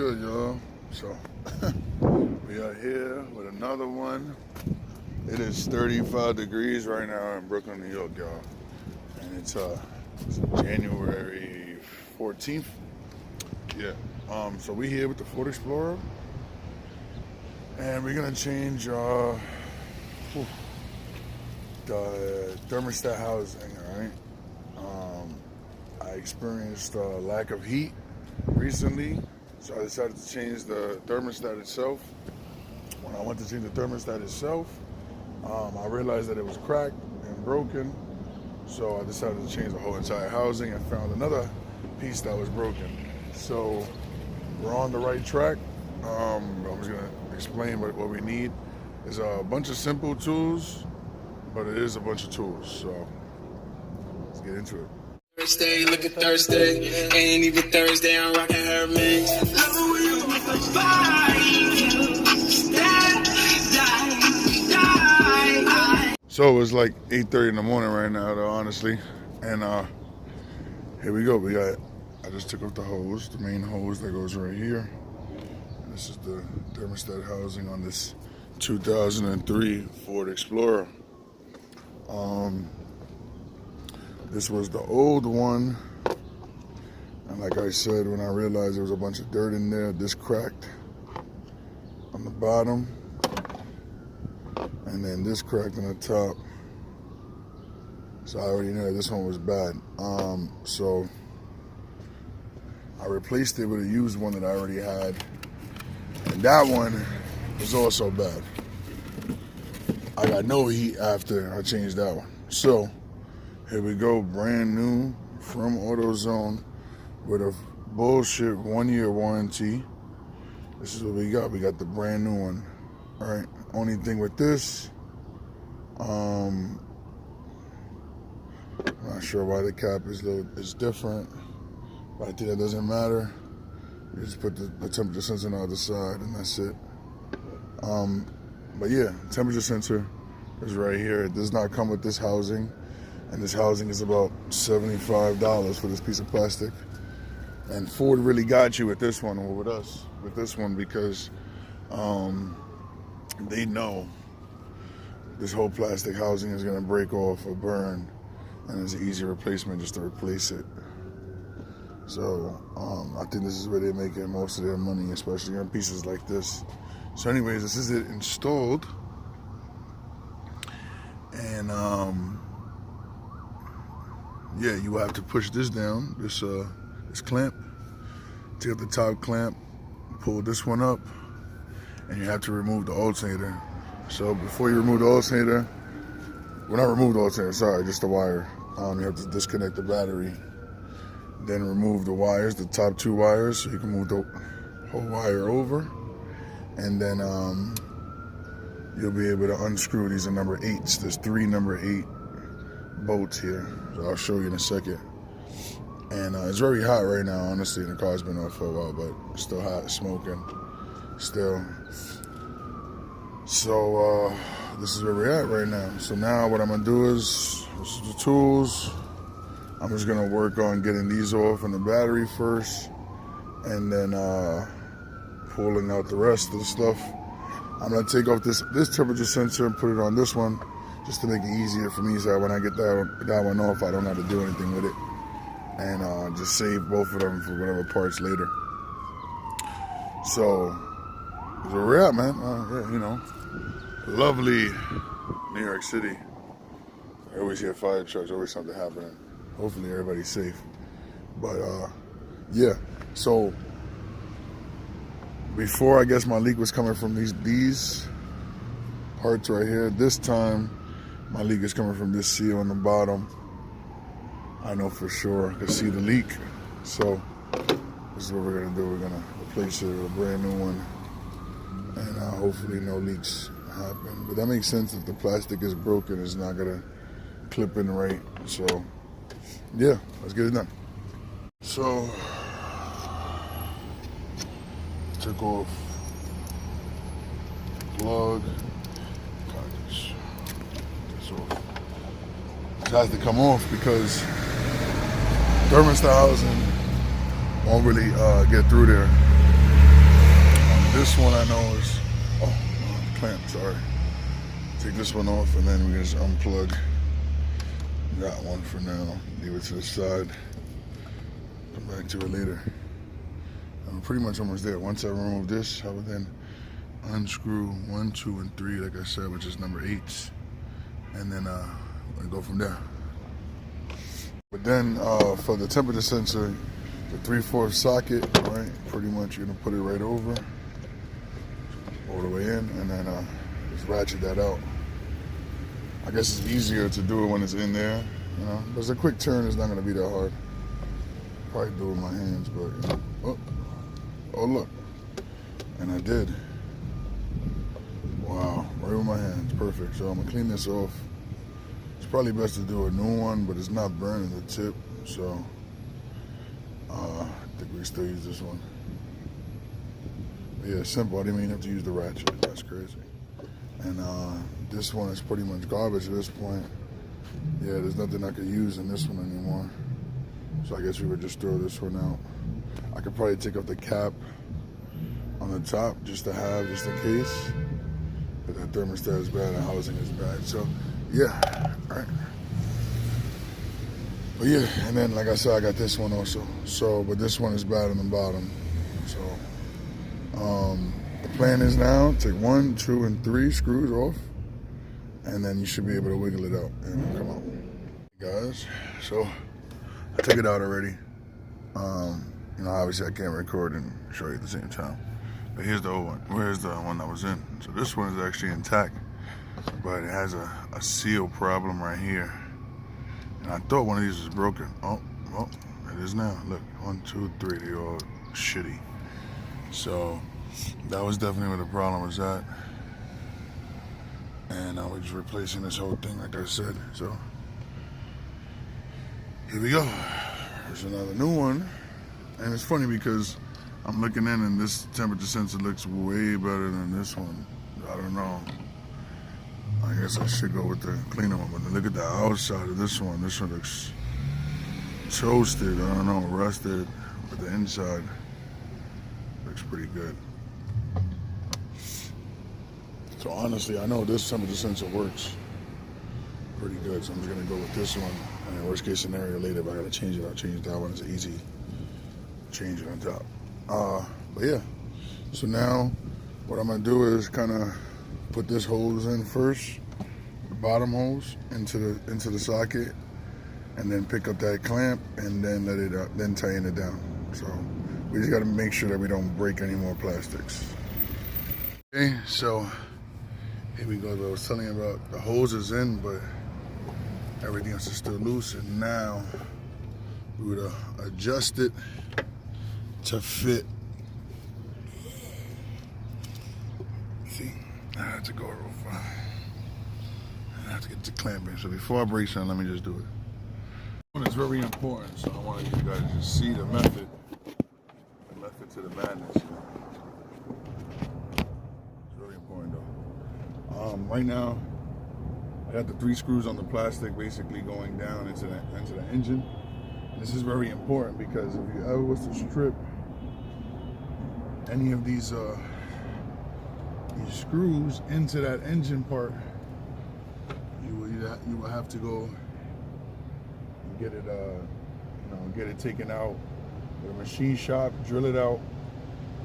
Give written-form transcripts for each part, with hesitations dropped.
Good, y'all. So we are here with another one. It is 35 degrees right now in Brooklyn, New York, y'all, and it's January 14th. Yeah. So we here with the Ford Explorer, and we're gonna change the thermostat housing. All right. I experienced a lack of heat recently, so I decided to change the thermostat itself. When I went to change the thermostat itself, I realized that it was cracked and broken, so I decided to change the whole entire housing. I found another piece that was broken, so we're on the right track. I'm just gonna explain what we need. It's a bunch of simple tools, but it is a bunch of tools, so let's get into it. Thursday, look at Thursday, ain't even Thursday, I'm rocking her mix. So it's like 8:30 in the morning right now, though, honestly, and here we go. I just took off the hose, the main hose that goes right here. And this is the thermostat housing on this 2003 Ford Explorer. This was the old one, and like I said, when I realized there was a bunch of dirt in there, this cracked on the bottom, and then this cracked on the top. So I already knew that this one was bad. So I replaced it with a used one that I already had, and that one was also bad. I got no heat after I changed that one. So here we go, brand new from AutoZone with a bullshit 1-year warranty. This is what we got. We got the brand new one. All right. Only thing with this, I'm not sure why the cap is different, but I think that doesn't matter. You just put the temperature sensor on the other side, and that's it. But yeah, temperature sensor is right here. It does not come with this housing. And this housing is about $75 for this piece of plastic. And Ford really got you with this one, or with us, with this one, because they know this whole plastic housing is gonna break off or burn, and it's an easy replacement just to replace it. So I think this is where they're making most of their money, especially on pieces like this. So anyways, this is it installed. And yeah, you have to push this down, this clamp, take the top clamp, pull this one up, and you have to remove the alternator. So before you remove the alternator, well, not remove the alternator, sorry, just the wire. You have to disconnect the battery, then remove the wires, the top 2 wires, so you can move the whole wire over, and then you'll be able to unscrew. These are number 8s. There's 3 number 8 bolts here, so I'll show you in a second. And it's very hot right now, honestly, and the car's been off for a while, but it's still hot, smoking still. So this is where we're at right now. So now what I'm gonna do is, this is the tools. I'm just gonna work on getting these off in the battery first, and then pulling out the rest of the stuff. I'm gonna take off this temperature sensor and put it on this one, just to make it easier for me, so when I get that one off, I don't have to do anything with it, and just save both of them for whatever parts later. So that's where we're at, man. Yeah, you know, lovely New York City. I always hear fire trucks, always something happening. Hopefully everybody's safe. But yeah, so before, I guess my leak was coming from these parts right here. This time my leak is coming from this seal on the bottom. I know for sure, I can see the leak. So this is what we're gonna do. We're gonna replace it with a brand new one, and hopefully no leaks happen. But that makes sense. If the plastic is broken, it's not gonna clip in right. So yeah, let's get it done. So took off plug. It has to come off because thermostat housing won't really get through there. this one I know is, clamp, sorry. Take this one off and then we just unplug that one for now. Leave it to the side. Come back to it later. I'm pretty much almost there. Once I remove this, I will then unscrew 1, 2, and 3, like I said, which is number 8s. And then I go from there. But then for the temperature sensor, the 3/4 socket, right? Pretty much you're gonna put it right over, all the way in, and then just ratchet that out. I guess it's easier to do it when it's in there, you know. But it's a quick turn, it's not gonna be that hard. Probably do it with my hands, but you know. Oh look, and I did. Wow, right with my hands, perfect. So I'm gonna clean this off. It's probably best to do a new one, but it's not burning the tip, so I think we can still use this one. But yeah, simple. I didn't even have to use the ratchet. That's crazy. And this one is pretty much garbage at this point. Yeah, there's nothing I could use in this one anymore. So I guess we would just throw this one out. I could probably take off the cap on the top just to have, just in case. But that thermostat is bad, the housing is bad. So yeah, all right. But yeah, and then like I said, I got this one also. So, but this one is bad on the bottom. So the plan is now take 1, 2, and 3 screws off, and then you should be able to wiggle it out and come out. Guys, so I took it out already. You know, obviously I can't record and show you at the same time. But here's the old one. Where's the one that was in? So this one is actually intact, but it has a seal problem right here. And I thought one of these was broken. Oh, it is now. Look, 1, 2, 3, they're all shitty. So that was definitely where the problem was at. And I was replacing this whole thing, like I said. So here we go. There's another new one. And it's funny because I'm looking in and this temperature sensor looks way better than this one. I don't know. I guess I should go with the cleaner one, but look at the outside of this one. This one looks toasted, I don't know, rusted, but the inside looks pretty good. So honestly, I know this temperature sensor works pretty good, so I'm just gonna go with this one. And worst case scenario later, if I gotta change it, I'll change that one. It's easy. Change it on top. But yeah, so now what I'm gonna do is kind of put this hose in first, the bottom hose into the socket, and then pick up that clamp and then let it then tighten it down. So we just got to make sure that we don't break any more plastics. Okay, so here we go. I was telling you about the hose is in, but everything else is still loose, and now we would adjust it to fit. See, I have to go real far. I have to get the clamp in. So before I break something, let me just do it. It's very important, so I want you guys to see the method to the madness. It's really important though. Right now, I got the 3 screws on the plastic basically going down into the engine. This is very important because if you ever was to strip any of these screws into that engine part, you will have to go and get it get it taken out with a machine shop, drill it out,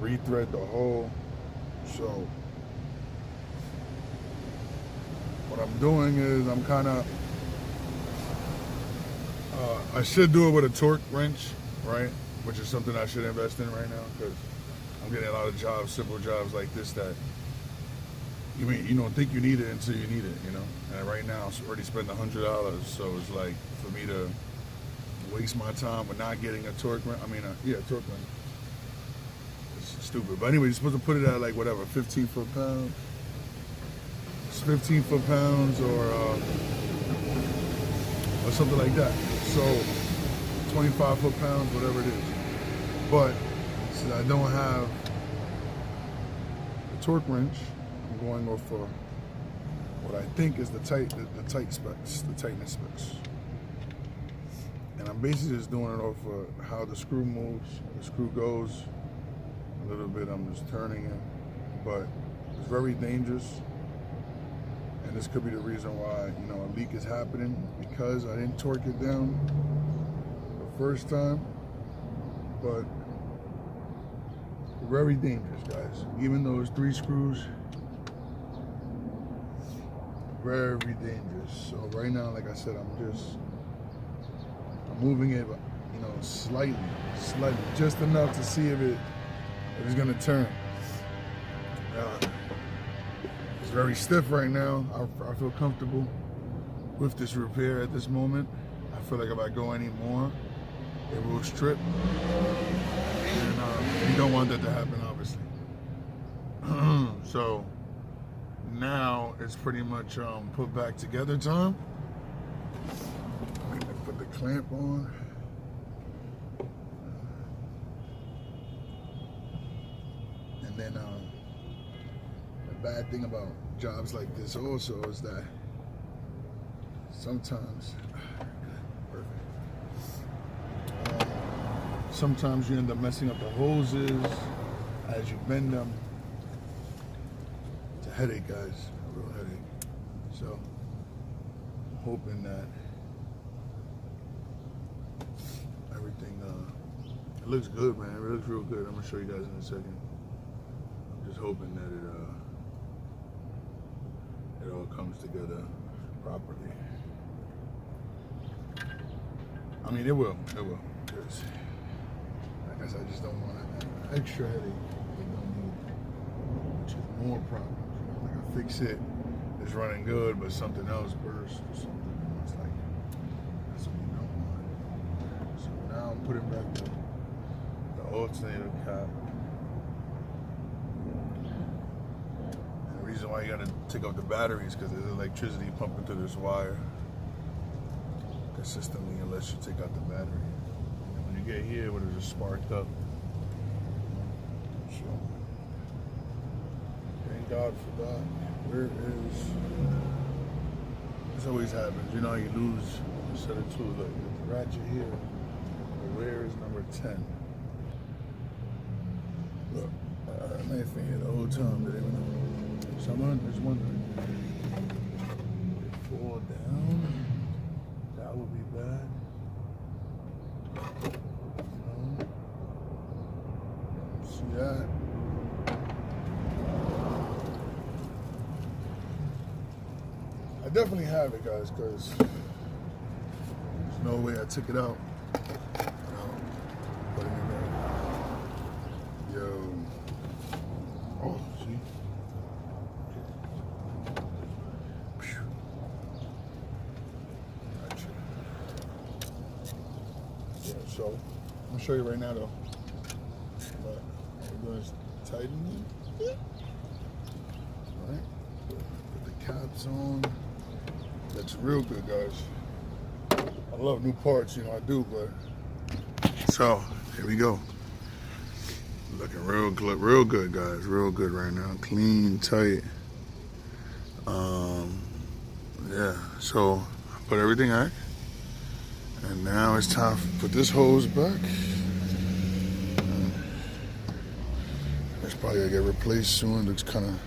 rethread the hole. So what I'm doing is I'm kind of I should do it with a torque wrench, right? Which is something I should invest in right now because I'm getting a lot of jobs, simple jobs like this that you don't think you need it until you need it, you know. And right now I'm already spending $100, so it's like for me to waste my time with not getting a torque wrench. A torque wrench. It's stupid. But anyway, you're supposed to put it at like whatever, 15 foot-pounds. It's 15 foot-pounds or something like that. So 25 foot-pounds, whatever it is. But since I don't have a torque wrench, I'm going off for what I think is the tightness specs. And I'm basically just doing it off of how the screw moves, the screw goes. A little bit I'm just turning it. but it's very dangerous. And this could be the reason why, you know, a leak is happening, because I didn't torque it down the first time. But very dangerous, guys. Even those 3 screws, very dangerous. So right now, like I said, I'm moving it, you know, slightly, just enough to see if it's gonna turn. It's very stiff right now. I feel comfortable with this repair at this moment. I feel like if I go any more, it will strip. And you don't want that to happen, obviously. So now it's pretty much put back together time. I'm gonna put the clamp on. And then the bad thing about jobs like this also is that sometimes, sometimes you end up messing up the hoses as you bend them. It's a headache, guys, a real headache. So I'm hoping that everything, it looks good, man. It looks real good. I'm gonna show you guys in a second. I'm just hoping that it all comes together properly. I mean, it will. Because, like I said, I just don't want an extra headache they don't need, which is more problems. You know, like I fix it, it's running good, but something else bursts or something. And it's like, that's what we don't want. So now I'm putting back the alternator cap. And the reason why you gotta take out the batteries because there's electricity pumping through this wire consistently unless you take out the battery. And when you get here, when it's just sparked up. So, thank God for that. Where is, this always happens, you know how you lose a set of tools, like the ratchet here, but where is number 10? Look, my finger the whole time, didn't even know. Someone is wondering, fall down? That would be bad. No. See that? I definitely have it, guys, because there's no way I took it out. Put it in there. Yo. Oh, see? So, I'm gonna show you right now though. But we're doing is tighten it. Alright. Put the caps on. That's real good, guys. I love new parts, you know I do, but so here we go. Looking real good, guys. Real good right now. Clean, tight. Yeah, so I put everything out. And now it's time to put this hose back. It's probably gonna get replaced soon. It looks kind of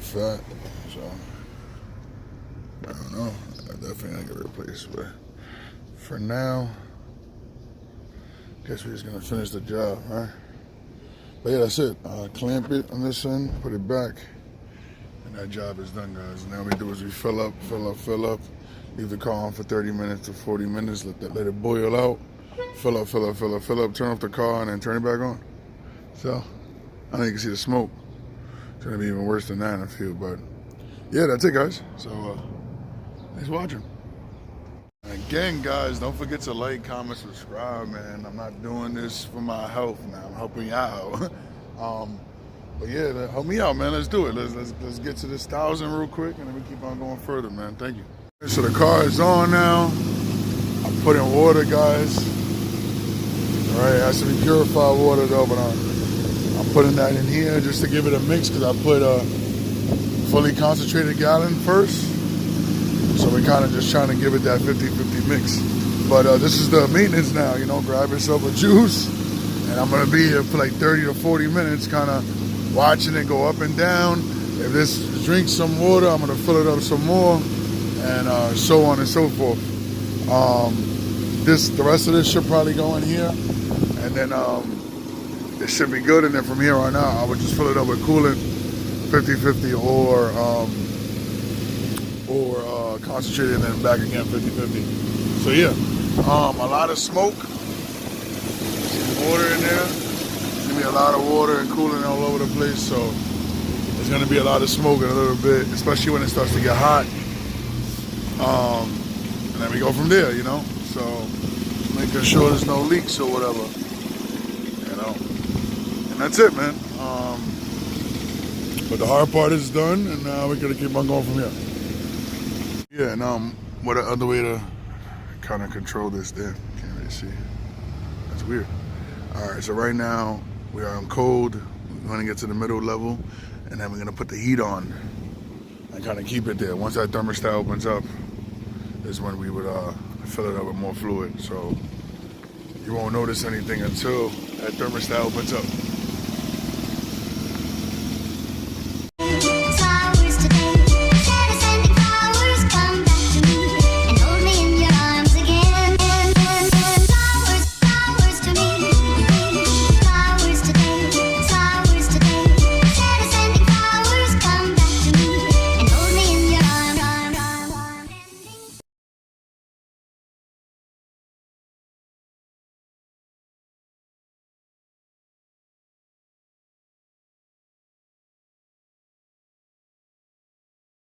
fat, so I don't know. I definitely gonna get replaced, but for now, guess we're just gonna finish the job, right? But yeah, that's it. Clamp it on this end, put it back, and that job is done, guys. Now what we do is we fill up. Leave the car on for 30 minutes to 40 minutes, let it boil out, fill up, turn off the car, and then turn it back on. So, I know you can see the smoke. It's gonna be even worse than that, I feel, but yeah, that's it, guys. So, thanks for watching. Again, guys, don't forget to like, comment, subscribe, man. I'm not doing this for my health, man. I'm helping you out. But yeah, help me out, man. Let's do it. Let's get to this 1,000 real quick, and then we keep on going further, man. Thank you. So the car is on now. I'm putting water, guys. All right, it has to be purified water though, but I'm putting that in here just to give it a mix because I put a fully concentrated gallon first. So we're kind of just trying to give it that 50-50 mix. But this is the maintenance now, you know, grab yourself a juice. And I'm gonna be here for like 30 to 40 minutes kind of watching it go up and down. If this drinks some water, I'm gonna fill it up some more, and so on and so forth. The rest of this should probably go in here, and then it should be good. And then from here on out, I would just fill it up with coolant, 50-50, or concentrated, and then back again 50-50. So yeah, a lot of smoke, some water in there. Give me a lot of water and coolant all over the place. So there's gonna be a lot of smoke in a little bit, especially when it starts to get hot. And then we go from there, you know. So making sure there's no leaks or whatever, you know. And that's it, man. But the hard part is done, and now we're gonna keep on going from here. Yeah, and what other way to kind of control this there? Can't really see. That's weird. All right, so right now we are on cold. We're gonna get to the middle level, and then we're gonna put the heat on and kind of keep it there. Once that thermostat opens up, is when we would fill it up with more fluid. So you won't notice anything until that thermostat opens up.